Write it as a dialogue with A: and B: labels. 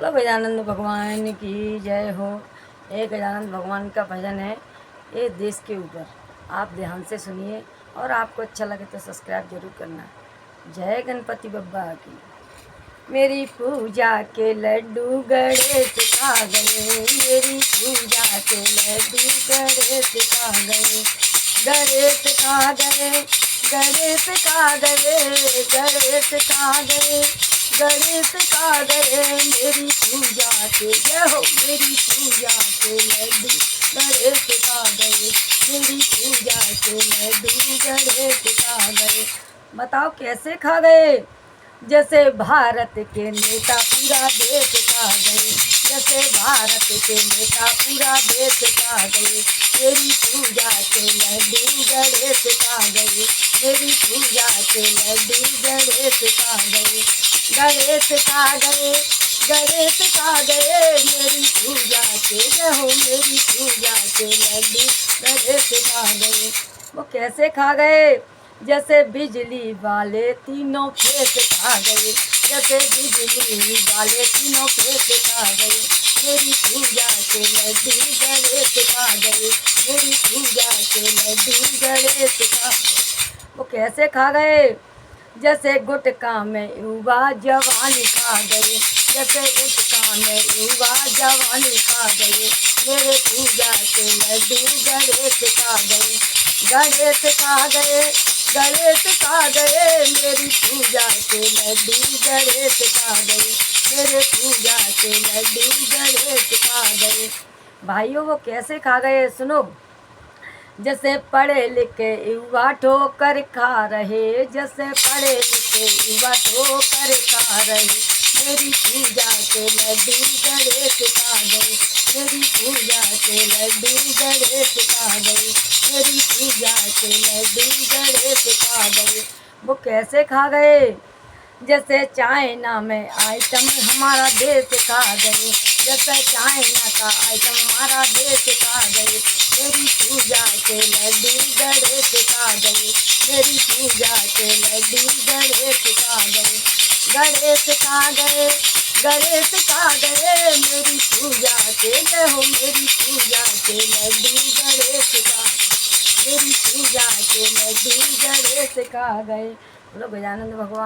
A: बोलो गजानंद भगवान की जय हो। एक गजानंद भगवान का भजन है ये देश के ऊपर, आप ध्यान से सुनिए और आपको अच्छा लगे तो सब्सक्राइब जरूर करना। जय गणपति बप्पा की। मेरी पूजा के लड्डू गणेश खा गए, मेरी पूजा के लड्डू गणेश खा गए, गणेश खा गए, गणेश खा गए, गणेश खा गए, गणेश खा गए। मेरी पूजा के जय हो, मेरी पूजा के लड्डू गणेश खा गए, मेरी पूजा के लड्डू गणेश खा गए। बताओ कैसे खा गए? जैसे भारत के नेता पूरा देश खा गए, जैसे भारत के नेता पूरा देश खा गए। मेरी पूजा के लड्डू गणेश खा गए, मेरी पूजा के लड्डू गणेश खा गए, गणेश खा गए, गणेश खा गए। मेरी पूजा के जय हो, मेरी पूजा के लड्डू गणेश खा गए। वो कैसे खा गए? जैसे बिजली वाले तीनों फेस खा गए, जैसे बिजली वाले तीनों फेस खा गए। मेरी पूजा के लड्डू गणेश खा गए, मेरी पूजा के लड्डू गणेश खा। वो कैसे खा गए? जैसे गुटखा में युवा जवानी खा गए, जैसे गुटखा में युवा जवानी खा गए। मेरे पूजा के लड्डू गणेश खा गए, गणेश खा गए, गणेश खा गए। मेरी पूजा के लड्डू गणेश खा गए, मेरे पूजा के लड्डू गणेश खा गए। भाइयों वो कैसे खा गए सुनो। जैसे पढ़े लिखे युवा ठोकर खा रहे, जैसे पढ़े लिखे युवा ठोकर खा रहे। मेरी पूजा के लड्डू गणेश खा गए, मेरी पूजा के लड्डू गणेश खा गए, मेरी पूजा के लड्डू गणेश खा गए। वो कैसे खा गए? जैसे चाइना में आइटम हमारा देश खा गए, जैसे चाइना का आइटम हमारा देश खा गए। मेरी पूजा के लड्डू गणेश खा गए, मेरी पूजा के लड्डू गणेश खा गए, गणेश खा गए, गणेश खा गए। मेरी पूजा के जय हो, मेरी पूजा के लड्डू गणेश खा, मेरी पूजा के लड्डू गणेश खा गए। बोलो गजानंद भगवान।